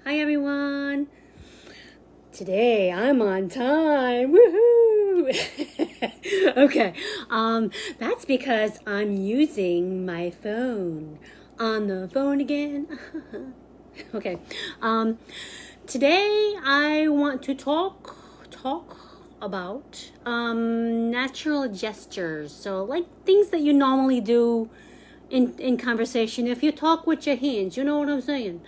Hi everyone. Today I'm on time. Woohoo! Okay. That's because I'm using my phone. On the phone again. Okay. Today I want to talk about natural gestures. So like things that you normally do in conversation. If you talk with your hands, you know what I'm saying.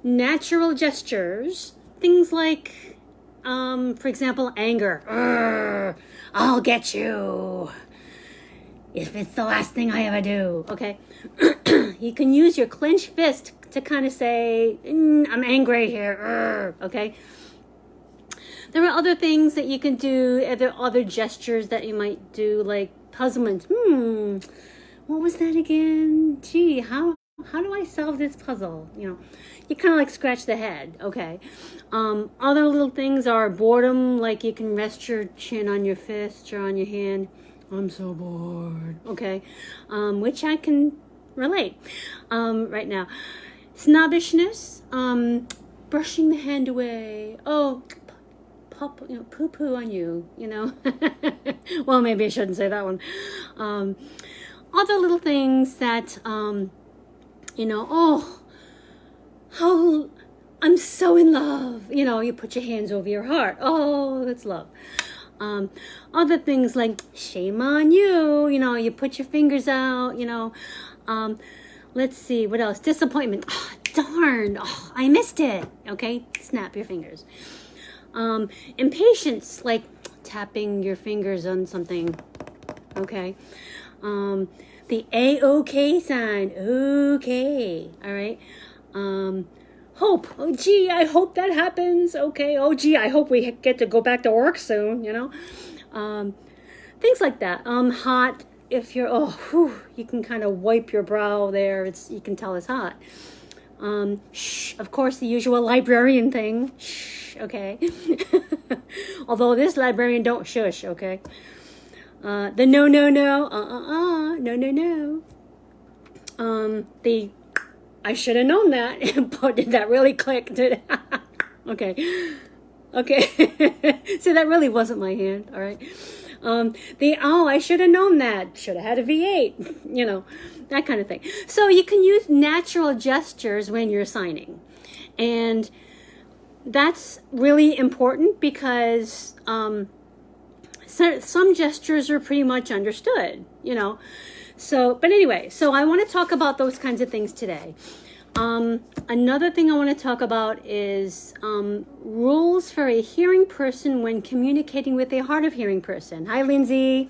Natural gestures, things like, for example, anger. Urgh, I'll get you if it's the last thing I ever do. Okay. You can use your clenched fist to kind of say, I'm angry here. Urgh, okay. There are other things that you can do, other gestures that you might do, like puzzlement. What was that again? Gee, how do I solve this puzzle? You kind of like scratch the head. Okay. Other little things are boredom, like you can rest your chin on your fist or on your hand. I'm so bored. Okay. Which I can relate right now. Snobbishness, brushing the hand away. Oh, poo-poo on you, Well, maybe I shouldn't say that one. Other little things that, oh, how I'm so in love. You put your hands over your heart. Oh, that's love. Other things like shame on you. You put your fingers out. Let's see, what else? Disappointment. Oh, darn. Oh, I missed it. Okay, snap your fingers. Impatience, like tapping your fingers on something. Okay. The A-OK sign. Okay. All right. Hope. Oh, gee, I hope that happens. Okay. Oh, gee, I hope we get to go back to work soon, Things like that. Hot. If you're, you can kind of wipe your brow there. You can tell it's hot. Shh. Of course, the usual librarian thing. Shh. Okay. Although this librarian don't shush. Okay. The no. The I should have known that, but did that really click? Okay. So that really wasn't my hand. All right. I should have known that. Should have had a V8. That kind of thing. So you can use natural gestures when you're signing, and that's really important because some gestures are pretty much understood, So, but anyway, so I want to talk about those kinds of things today. Another thing I want to talk about is rules for a hearing person when communicating with a hard of hearing person. Hi, Lindsay.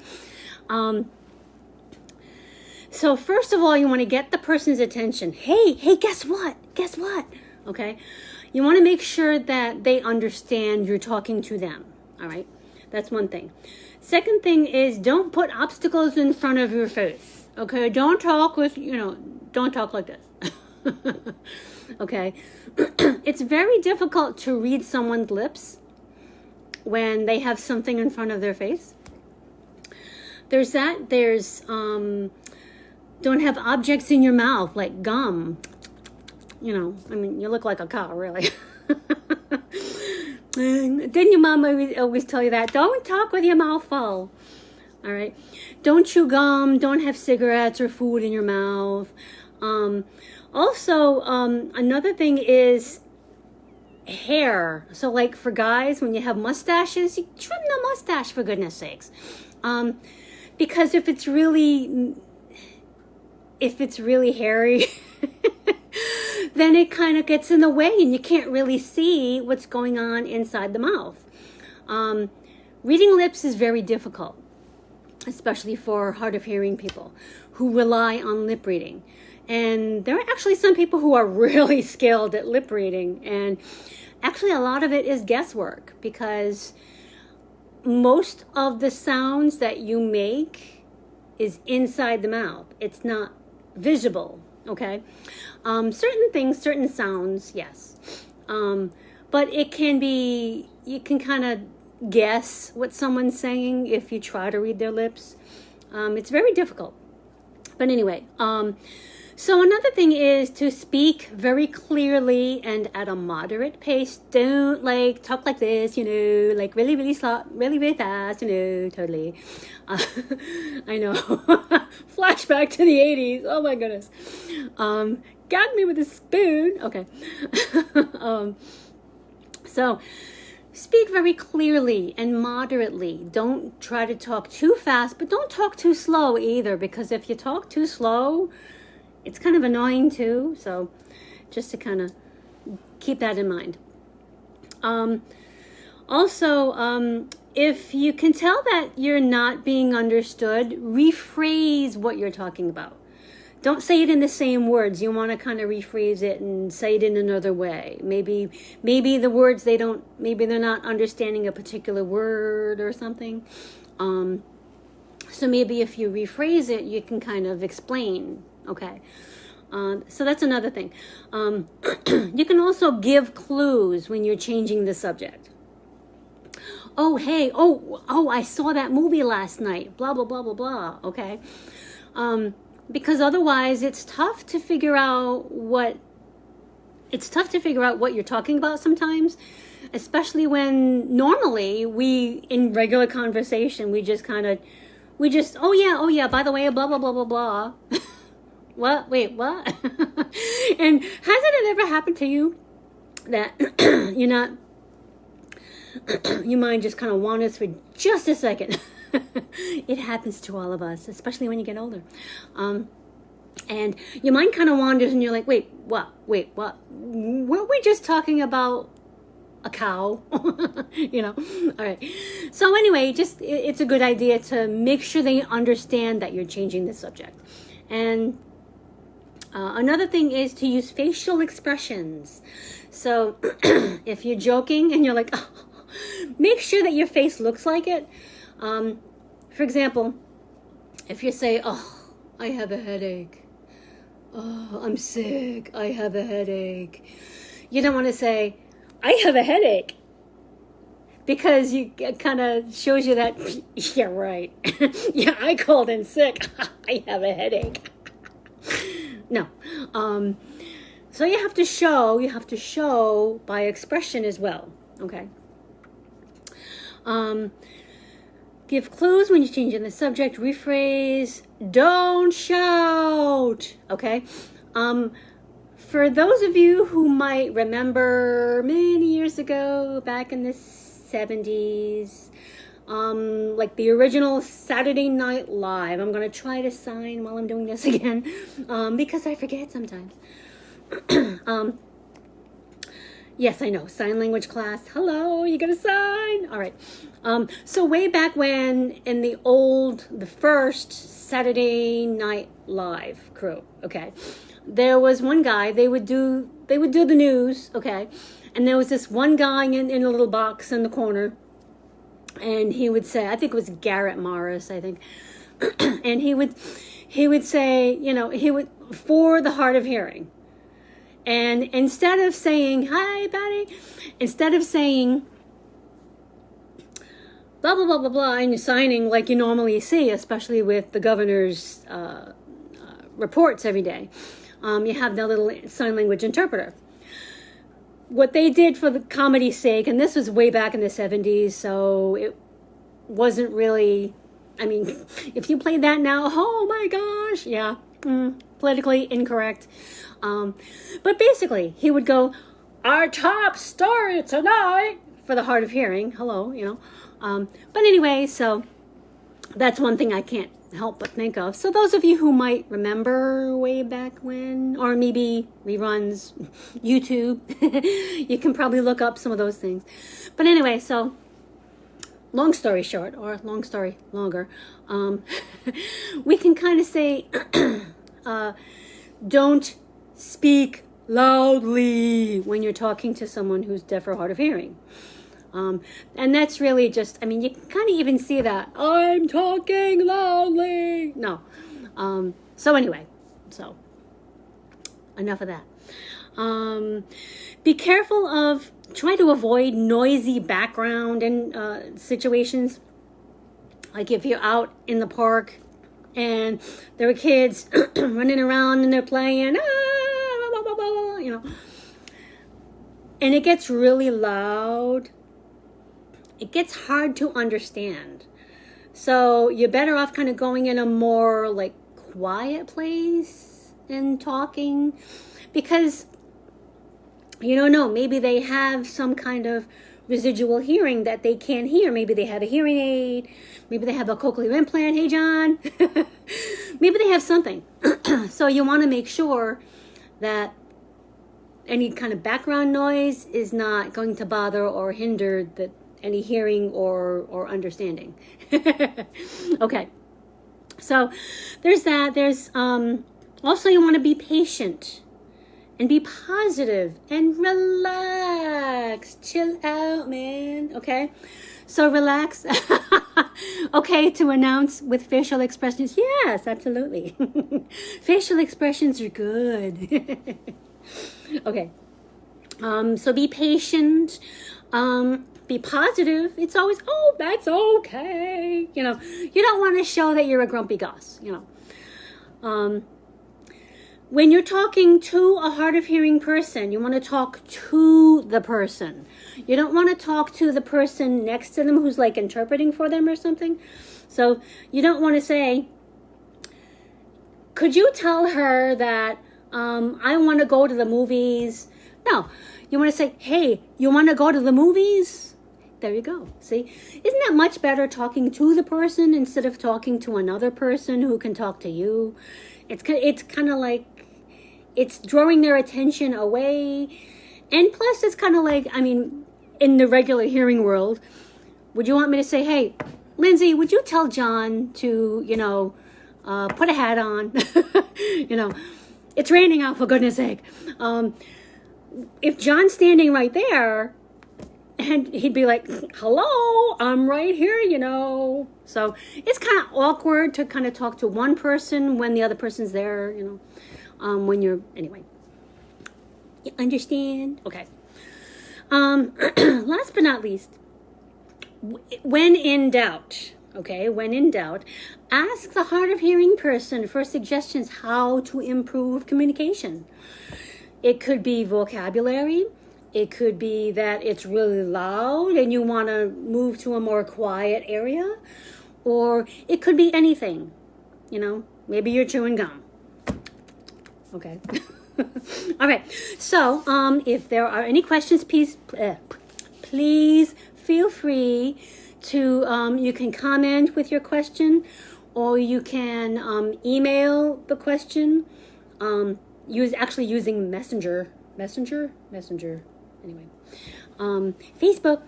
So first of all, you want to get the person's attention. Hey, guess what? Okay. You want to make sure that they understand you're talking to them. All right. That's one thing. Second thing is don't put obstacles in front of your face. Okay. Don't talk don't talk like this. Okay. It's very difficult to read someone's lips when they have something in front of their face. There's don't have objects in your mouth like gum. You look like a cow, really. Didn't your mom always tell you that? Don't talk with your mouth full. All right. Don't chew gum. Don't have cigarettes or food in your mouth. Also, another thing is hair. So like for guys, when you have mustaches, you trim the mustache for goodness sakes. Because if it's really hairy, then it kind of gets in the way and you can't really see what's going on inside the mouth. Reading lips is very difficult, especially for hard of hearing people who rely on lip reading. And there are actually some people who are really skilled at lip reading. And actually a lot of it is guesswork because most of the sounds that you make is inside the mouth. It's not visible. Okay. Certain things, certain sounds, yes. But it can be, you can kind of guess what someone's saying if you try to read their lips. It's very difficult. But anyway, So another thing is to speak very clearly and at a moderate pace. Don't like talk like this, like really, really slow, really, really fast, totally. I know. Flashback to the 80s. Oh my goodness. Got me with a spoon. Okay. So speak very clearly and moderately. Don't try to talk too fast, but don't talk too slow either, because if you talk too slow, it's kind of annoying too. So just to kind of keep that in mind. Also, if you can tell that you're not being understood, rephrase what you're talking about. Don't say it in the same words. You want to kind of rephrase it and say it in another way. Maybe the words maybe they're not understanding a particular word or something. So maybe if you rephrase it, you can kind of explain. Okay. So that's another thing. You can also give clues when you're changing the subject. Oh, hey, I saw that movie last night. Blah, blah, blah, blah, blah. Okay. Because otherwise it's tough to figure out what you're talking about sometimes, especially when normally in regular conversation, we just, oh yeah, by the way, blah, blah, blah, blah, blah. What? Wait, what? And hasn't it ever happened to you that your mind just kind of wanders for just a second? It happens to all of us, especially when you get older. And your mind kind of wanders and you're like, wait, what? Were we just talking about a cow? All right. So anyway, it's a good idea to make sure they understand that you're changing the subject. And another thing is to use facial expressions. So if you're joking and you're like, oh, make sure that your face looks like it. For example, if you say, oh, I have a headache. Oh, I'm sick. I have a headache. You don't want to say, I have a headache. Because it kind of shows you that, yeah, right. Yeah, I called in sick. I have a headache. No. So you have to show by expression as well. Okay. Give clues when you're changing the subject. Rephrase. Don't shout. Okay. For those of you who might remember many years ago, back in the 70s, like the original Saturday Night Live. I'm going to try to sign while I'm doing this again, because I forget sometimes. Yes, I know. Sign language class. Hello, you gonna sign? All right. So way back when, in the first Saturday Night Live crew, okay, there was one guy. They would do the news, okay, and there was this one guy in a little box in the corner, and he would say, I think it was Garrett Morris, I think, and he would say, for the hard of hearing. And instead of saying, hi, buddy, instead of saying, blah, blah, blah, blah, blah, and you're signing like you normally see, especially with the governor's reports every day, you have the little sign language interpreter. What they did for the comedy's sake, and this was way back in the 70s, so it wasn't really, if you played that now, oh my gosh, yeah, politically incorrect. But basically, he would go, our top story tonight, for the hard of hearing. Hello, But anyway, so that's one thing I can't help but think of. So those of you who might remember way back when, or maybe reruns, YouTube, you can probably look up some of those things. But anyway, so long story short, or long story longer, we can kind of say, don't speak loudly when you're talking to someone who's deaf or hard of hearing. And that's really just, you can kind of even see that. I'm talking loudly. No. So anyway, enough of that. Be careful try to avoid noisy background and situations. Like if you're out in the park and there are kids running around and they're playing, blah, blah, blah, you know, and it gets really loud. It gets hard to understand. So you're better off kind of going in a more like quiet place and talking, because you don't know, maybe they have some kind of residual hearing that they can't hear. Maybe they have a hearing aid. Maybe they have a cochlear implant. Hey, John. Maybe they have something. So you want to make sure that any kind of background noise is not going to bother or hinder any hearing or understanding. Okay. So there's that. There's also, you want to be patient and be positive and relax. Chill out, man. Okay? So relax. Okay, to announce with facial expressions. Yes, absolutely. Facial expressions are good. Okay. So be patient. Be positive. It's always, oh, that's okay. You know, you don't want to show that you're a grumpy goss, you know. When you're talking to a hard of hearing person, you want to talk to the person. You don't want to talk to the person next to them who's like interpreting for them or something. So you don't want to say, could you tell her that I want to go to the movies? No, you want to say, hey, you want to go to the movies? There you go. See, isn't that much better talking to the person instead of talking to another person who can talk to you? It's kind of like, it's drawing their attention away. And plus, it's kind of like, I mean, in the regular hearing world, would you want me to say, hey, Lindsay, would you tell John to, you know, put a hat on? You know, it's raining out, for goodness sake. If John's standing right there, and he'd be like, hello, I'm right here, you know. So it's kind of awkward to kind of talk to one person when the other person's there, you know. When you're, anyway, you understand? Okay. Last but not least, when in doubt, ask the hard of hearing person for suggestions how to improve communication. It could be vocabulary. It could be that it's really loud and you want to move to a more quiet area. Or it could be anything, you know, maybe you're chewing gum. Okay. All right. So, if there are any questions, please feel free to, you can comment with your question, or you can email the question, using Messenger, anyway, Facebook.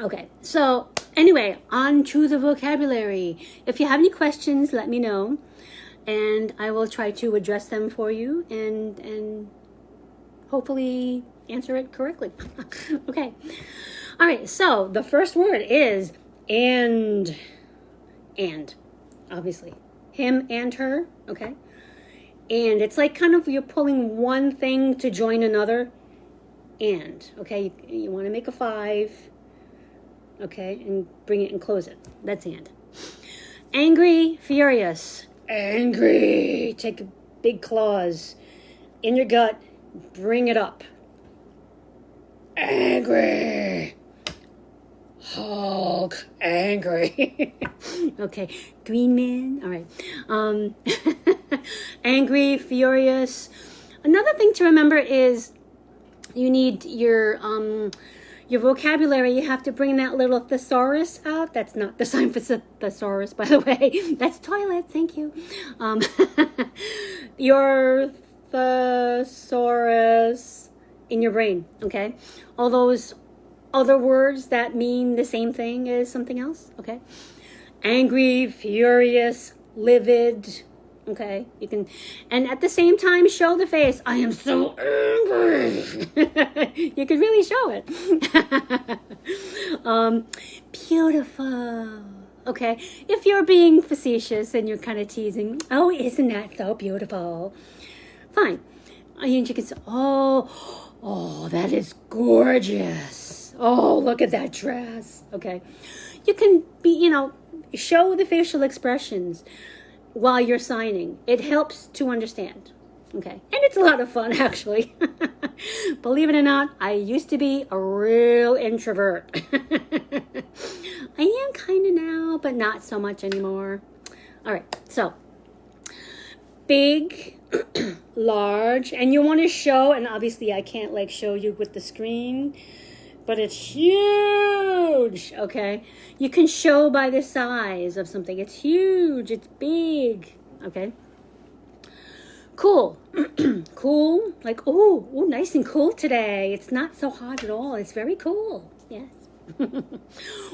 Okay. So, anyway, on to the vocabulary. If you have any questions, let me know. And I will try to address them for you and hopefully answer it correctly. Okay. All right. So the first word is and, obviously. Him and her. Okay. And it's like kind of you're pulling one thing to join another. And, okay, you want to make a 5. Okay. And bring it and close it. That's and. Angry, furious. Angry. Take big claws in your gut. Bring it up. Angry. Hulk. Angry. Okay. Green man. All right. Angry, furious. Another thing to remember is you need your vocabulary. You have to bring that little thesaurus out. That's not the sign for thesaurus, by the way. That's toilet. Thank you. Your thesaurus in your brain. Okay. All those other words that mean the same thing as something else. Okay. Angry, furious, livid. Okay, you can, and at the same time, show the face. I am so angry. You can really show it. Beautiful. Okay, if you're being facetious and you're kind of teasing, oh, isn't that so beautiful? Fine. And you can say, oh, that is gorgeous. Oh, look at that dress. Okay. you can be, show the facial expressions while you're signing. It helps to understand. Okay. And it's a lot of fun, actually. Believe it or not, I used to be a real introvert. I am kind of now, but not so much anymore. All right. So, big, large, and you want to show, and obviously I can't like show you with the screen, but it's huge. Okay. You can show by the size of something. It's huge. It's big. Okay. Cool. Cool. Like, oh, nice and cool today. It's not so hot at all. It's very cool. Yes.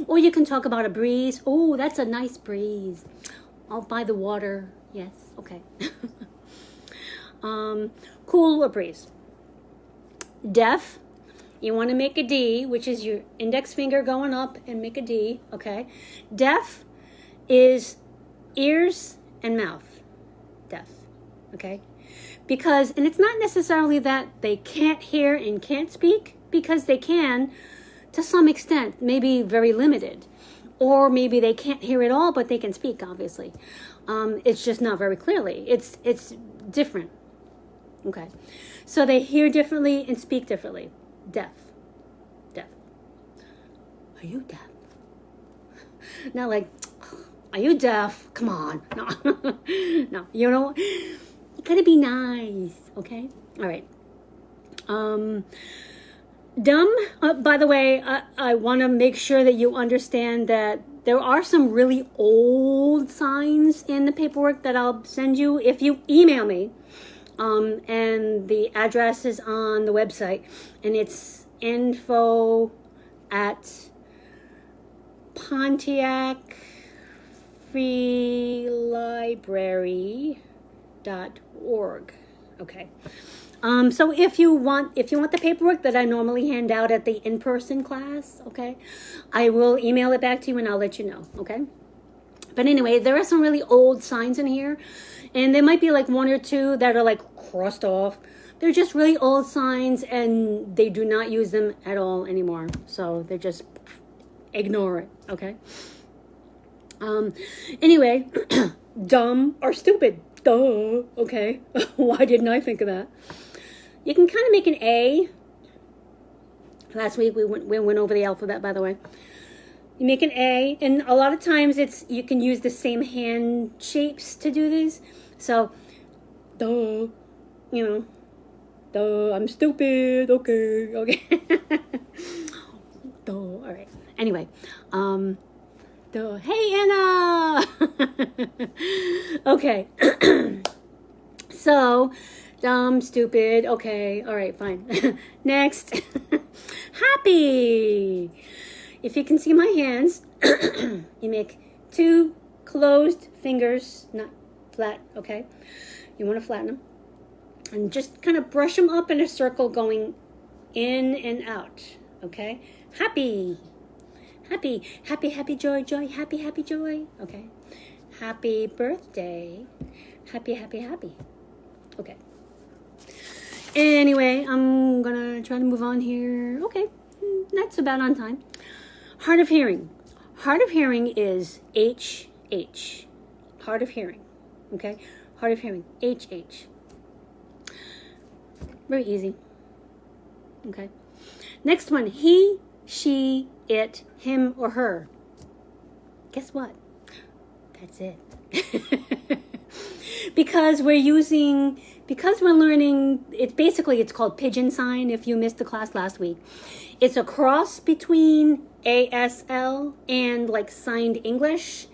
Or you can talk about a breeze. Oh, that's a nice breeze. Out by the water. Yes. Okay. Cool or breeze. Deaf. You want to make a D, which is your index finger going up and make a D. Okay. Deaf is ears and mouth. Deaf. Okay. Because, and it's not necessarily that they can't hear and can't speak, because they can to some extent, maybe very limited. Or maybe they can't hear at all, but they can speak, obviously. It's just not very clearly. It's different. Okay. So they hear differently and speak differently. Deaf. Deaf. Are you deaf? Not like, are you deaf? Come on. No. No. You know, you gotta be nice. Okay? All right. Dumb. By the way, I want to make sure that you understand that there are some really old signs in the paperwork that I'll send you if you email me. And the address is on the website, and it's info@PontiacFreeLibrary.org. Okay. So if you want the paperwork that I normally hand out at the in-person class, okay, I will email it back to you and I'll let you know, okay? But anyway, there are some really old signs in here, and there might be like one or two that are like crossed off. They're just really old signs, and they do not use them at all anymore. So they're just ignore it, okay? Anyway, dumb or stupid. Duh, okay. Why didn't I think of that? You can kind of make an A. Last week we went over the alphabet, by the way. You make an A, and a lot of times you can use the same hand shapes to do these. So, duh, duh, I'm stupid. Okay. Duh. All right. Anyway, duh. Hey, Anna. Okay. So, dumb, stupid. Okay. All right. Fine. Next. Happy. If you can see my hands, you make two closed fingers, not flat, okay? You want to flatten them. And just kind of brush them up in a circle going in and out, okay? Happy. Happy, happy, happy, joy, joy, happy, happy, joy, okay? Happy birthday. Happy, happy, happy. Okay. Anyway, I'm going to try to move on here. Okay, that's about on time. Hard of hearing. Hard of hearing is HH. Hard of hearing. Okay? Hard of hearing. HH. Very easy. Okay? Next one. He, she, it, him, or her. Guess what? That's it. Because we're learning, it's called pigeon sign if you missed the class last week. It's a cross between ASL and like signed English.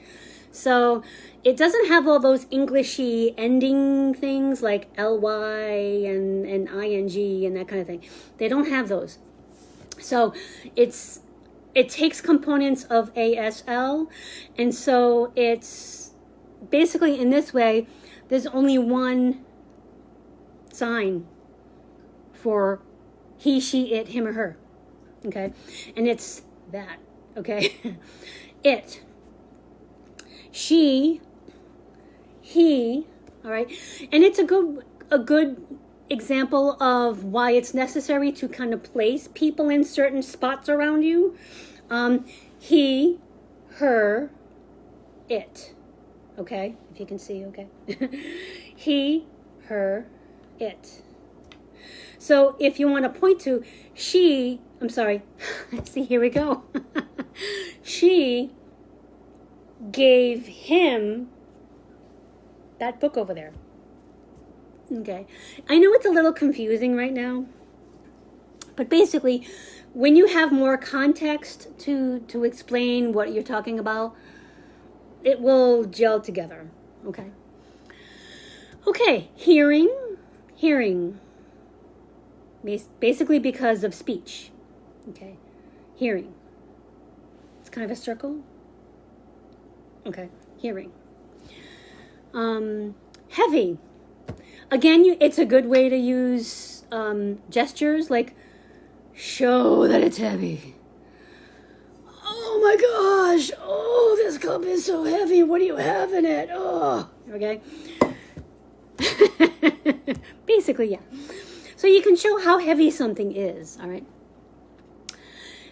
So it doesn't have all those Englishy ending things like LY and ING and that kind of thing. They don't have those. So it takes components of ASL, and so it's basically in this way, there's only one sign for he, she, it, him, or her. Okay? And it's that. Okay? It. She. He. All right? And it's a good example of why it's necessary to kind of place people in certain spots around you. He, her, it. Okay, if you can see, okay. He, her, it. So if you want to point to she, I'm sorry, see, here we go. She gave him that book over there. Okay, I know it's a little confusing right now, but basically, when you have more context to explain what you're talking about, it will gel together, okay? Okay, hearing. Basically because of speech, okay? Hearing. It's kind of a circle. Okay, hearing. Heavy. Again, it's a good way to use gestures, like show that it's heavy. Oh my gosh, oh, this cup is so heavy. What do you have in it? Oh, okay. Basically, yeah. So you can show how heavy something is, all right?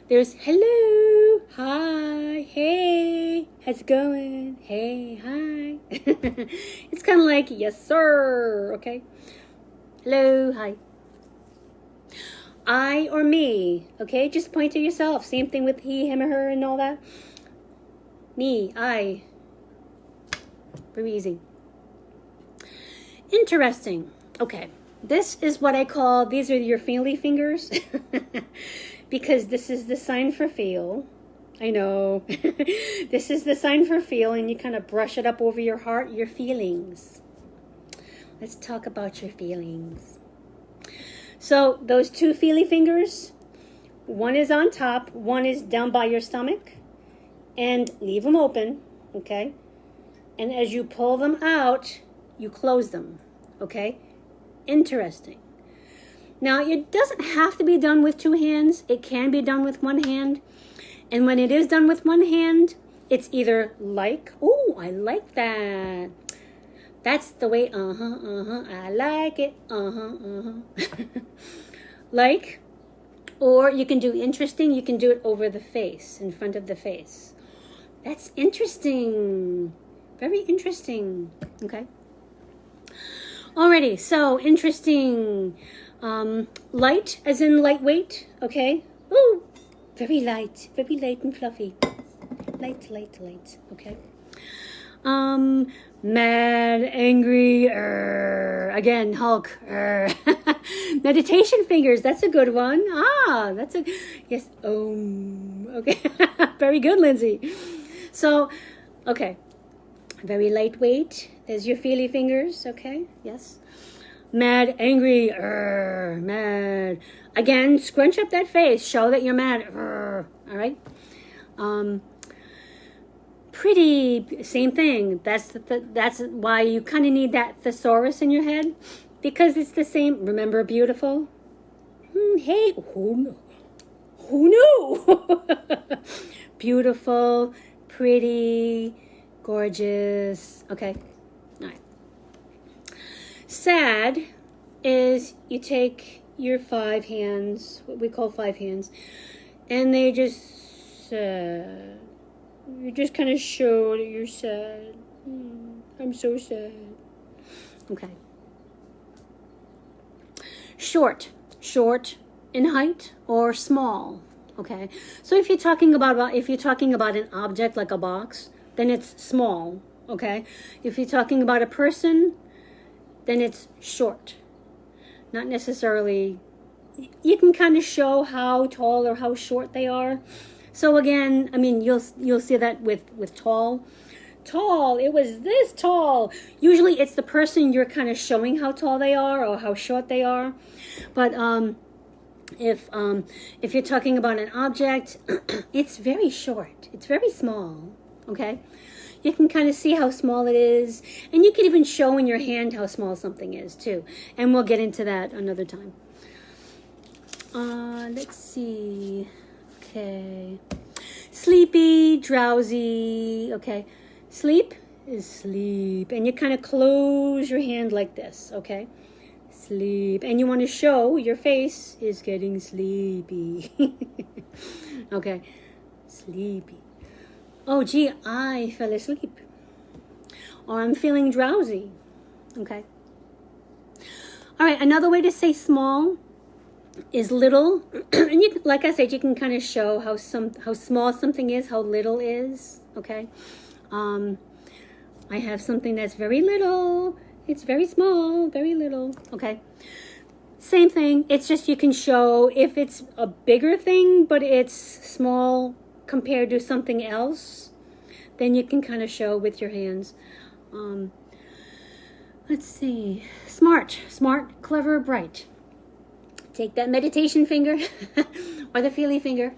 There's hello, hi, hey, how's it going? Hey, hi. It's kind of like, yes, sir, okay? Hello, hi. I or me, okay? Just point to yourself. Same thing with he, him, or her, and all that. Me, I. Very easy. Interesting. Okay. This is what I call, these are your feely fingers. Because this is the sign for feel. I know. This is the sign for feel, and you kind of brush it up over your heart, your feelings. Let's talk about your feelings. So those two feely fingers, one is on top, one is down by your stomach, and leave them open, okay? And as you pull them out, you close them, okay? Interesting. Now, it doesn't have to be done with two hands. It can be done with one hand. And when it is done with one hand, it's either like, oh, I like that. That's the way, I like it, like, or you can do interesting, you can do it over the face, in front of the face. That's interesting. Very interesting. Okay. Alrighty, so interesting. Light, as in lightweight, okay? Ooh, very light and fluffy. Light, okay? Mad, angry, again, Hulk, meditation fingers, that's a good one. Yes, okay. Very good, Lindsay. So, okay, very lightweight. There's your feely fingers, okay, yes. Mad, angry, mad. Again, scrunch up that face, show that you're mad, all right? Pretty, same thing. That's why you kind of need that thesaurus in your head, because it's the same. Remember beautiful? Hey, who knew? Beautiful, pretty, gorgeous. Okay, all right. Sad is you take your 5 hands, what we call 5 hands, and they just you just kind of show that you're sad. I'm so sad. Okay. Short in height or small. Okay. So if you're talking about an object like a box, then it's small. Okay. If you're talking about a person, then it's short. Not necessarily. You can kind of show how tall or how short they are. So again, I mean, you'll see that with tall. Tall, it was this tall. Usually it's the person you're kind of showing how tall they are or how short they are. But if you're talking about an object, it's very short. It's very small, okay? You can kind of see how small it is. And you can even show in your hand how small something is too. And we'll get into that another time. Let's see. Okay. Sleepy, drowsy. Okay. Sleep is sleep. And you kind of close your hand like this. Okay. Sleep. And you want to show your face is getting sleepy. Okay. Sleepy. Oh, gee, I fell asleep. Or I'm feeling drowsy. Okay. All right, another way to say small is little. And you, like I said, you can kind of show how small something is, how little is. Okay. I have something that's very little. It's very small, very little. Okay. Same thing. It's just you can show if it's a bigger thing, but it's small compared to something else, then you can kind of show with your hands. Let's see. Smart, clever, bright. Take that meditation finger or the feely finger,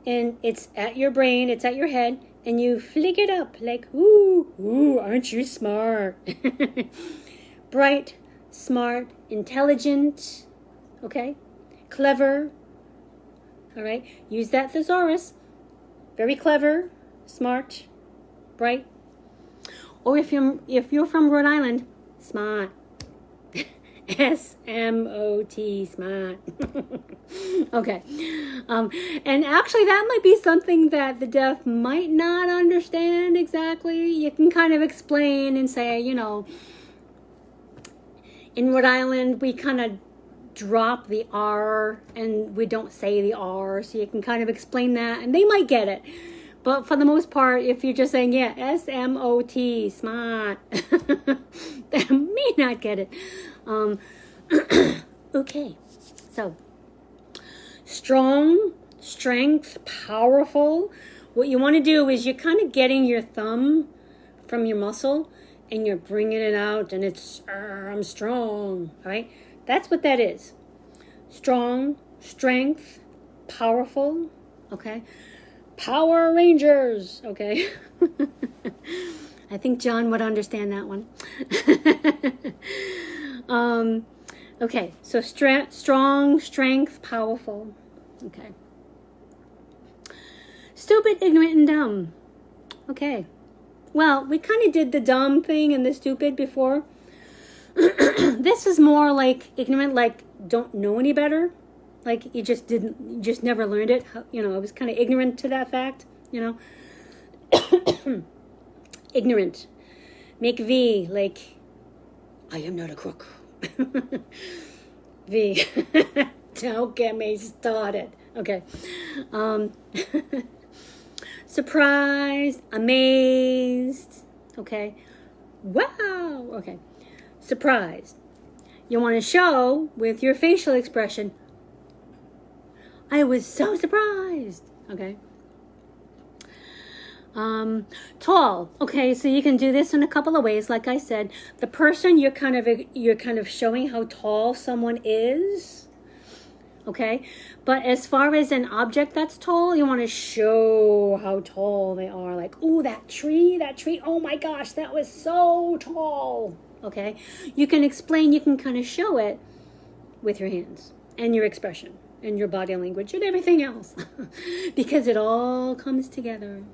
and it's at your brain, it's at your head, and you flick it up like, ooh, aren't you smart? Bright, smart, intelligent, okay? Clever, all right? Use that thesaurus. Very clever, smart, bright. Or if you're from Rhode Island, smart. S-M-O-T, smart. Okay. And actually that might be something that the deaf might not understand exactly. You can kind of explain and say, you know, in Rhode Island, we kind of drop the R and we don't say the R. So you can kind of explain that and they might get it. But for the most part, if you're just saying, yeah, S-M-O-T, smart, they may not get it. Okay, so strong, strength, powerful. What you want to do is you're kind of getting your thumb from your muscle and you're bringing it out and it's, I'm strong, all right? That's what that is. Strong, strength, powerful, okay? Power Rangers, okay? I think John would understand that one. Okay, so strong, strength, powerful. Okay. Stupid, ignorant, and dumb. Okay. Well, we kind of did the dumb thing and the stupid before. This is more like ignorant, like don't know any better. Like you just never learned it. You know, I was kind of ignorant to that fact, you know. Ignorant. Make V, like, I am not a crook. V. Don't get me started. Okay. Surprised, amazed. Okay. Wow. Okay. Surprised. You want to show with your facial expression, I was so surprised. Okay. Tall. Okay, so you can do this in a couple of ways. Like I said, the person you're kind of showing how tall someone is. Okay, but as far as an object that's tall, you want to show how tall they are. Like, oh, that tree. Oh my gosh, that was so tall. Okay, you can explain. You can kind of show it with your hands and your expression and your body language and everything else, because it all comes together.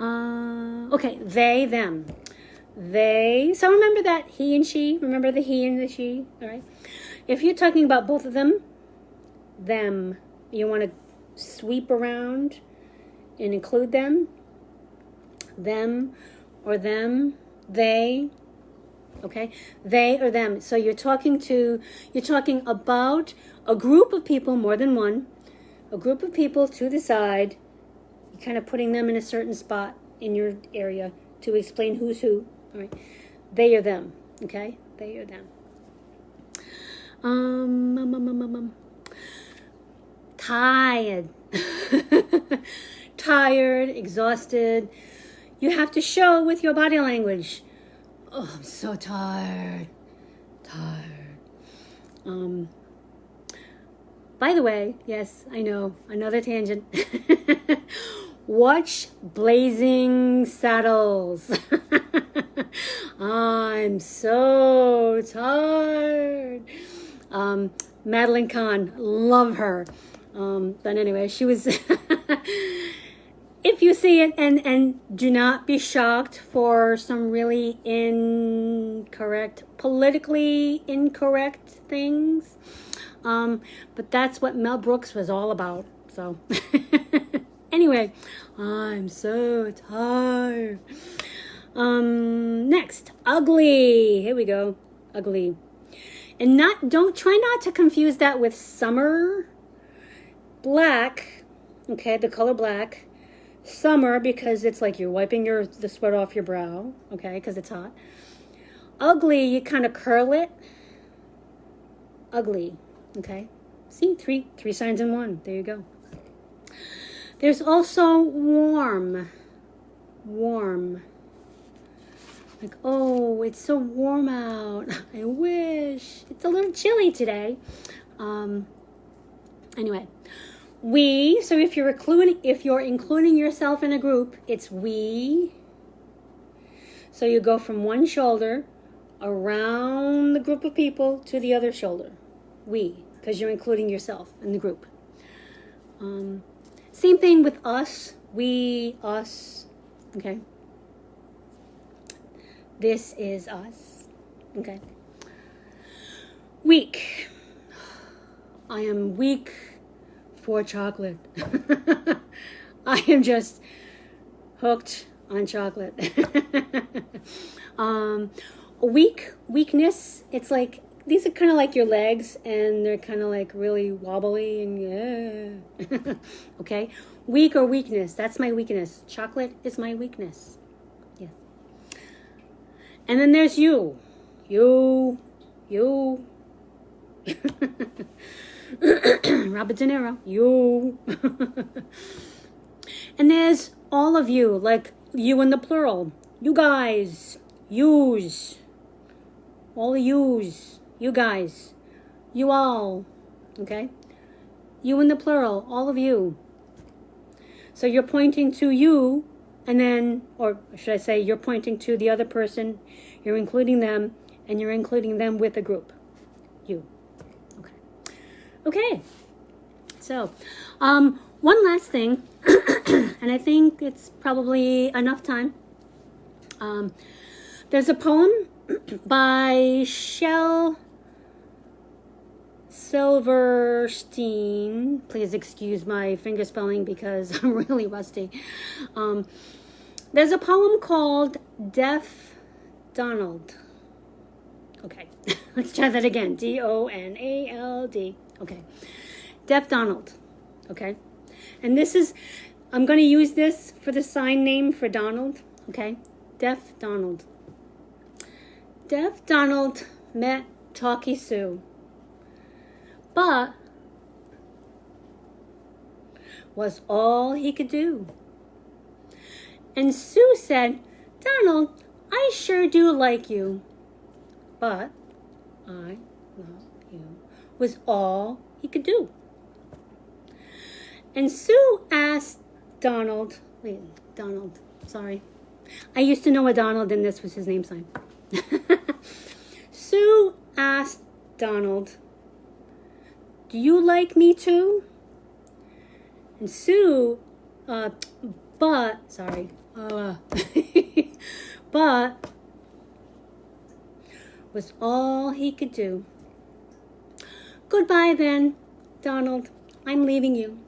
Okay, they, them. They, so remember that he and she, remember the he and the she, all right? If you're talking about both of them, you want to sweep around and include them or them, they, okay? They or them. So you're talking about a group of people, more than one, a group of people to the side, kind of putting them in a certain spot in your area to explain who's who. All right, they or them. Okay, they or them. Tired, tired, exhausted. You have to show with your body language. Oh, I'm so tired. By the way, yes, I know, another tangent. Watch Blazing Saddles. I'm so tired. Madeline Kahn, love her. But anyway, she was... If you see it, and do not be shocked for some really politically incorrect things. But that's what Mel Brooks was all about. So, Anyway, I'm so tired. Next, ugly. Here we go. Ugly. And don't try not to confuse that with summer. Black, okay, the color black. Summer, because it's like you're wiping the sweat off your brow, okay, because it's hot. Ugly, you kind of curl it. Ugly, okay. See, three signs in one. There you go. There's also warm. Warm. Like, oh, it's so warm out. I wish. It's a little chilly today. Anyway, we. So if you're including yourself in a group, it's we. So you go from one shoulder around the group of people to the other shoulder. We, because you're including yourself in the group. Same thing with us. We, us. Okay. This is us. Okay. Weak. I am weak for chocolate. I am just hooked on chocolate. Weakness, it's like, these are kind of like your legs, and they're kind of like really wobbly and yeah. Okay? Weak or weakness, that's my weakness. Chocolate is my weakness. Yes. And then there's you. You. Robert De Niro, you. And there's all of you, like you in the plural. You guys, yous. All the yous, you guys, you all, okay? You in the plural, all of you. So you're pointing to you, and then, or should I say, you're pointing to the other person, you're including them, and you're including them with a group. You. Okay, so one last thing, and I think it's probably enough time. There's a poem by Shel Silverstein. Please excuse my finger spelling because I'm really rusty. There's a poem called Deaf Donald. Okay, let's try that again. D-O-N-A-L-D. Okay, Deaf Donald. Okay, and this is, I'm going to use this for the sign name for Donald. Okay, Deaf Donald. Deaf Donald met Talkie Sue, but was all he could do. And Sue said, Donald, I sure do like you, but I love you, was all he could do. And Sue asked Donald, sorry. I used to know a Donald and this was his name sign. Sue asked Donald, do you like me too? And Sue, but was all he could do. Goodbye then, Donald, I'm leaving you.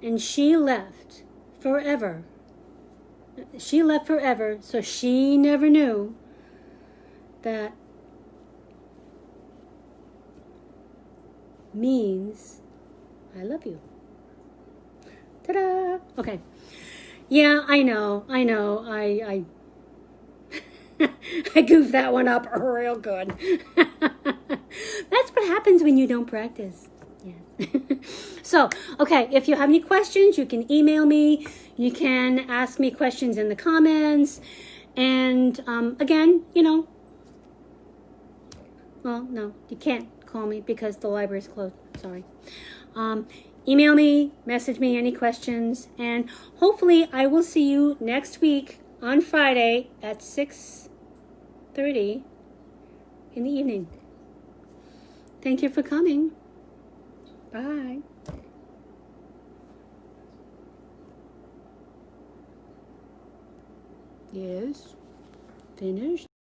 And she left forever. She left forever, so she never knew that means I love you. Ta-da! Okay. Yeah, I know. I I goofed that one up real good. That's what happens when you don't practice. Yeah. So, okay, if you have any questions, you can email me. You can ask me questions in the comments. And again, well, no, you can't call me because the library's closed. Sorry. Email me, message me any questions, and hopefully I will see you next week on Friday at 6:30 in the evening. Thank you for coming. Bye. Yes. Finished.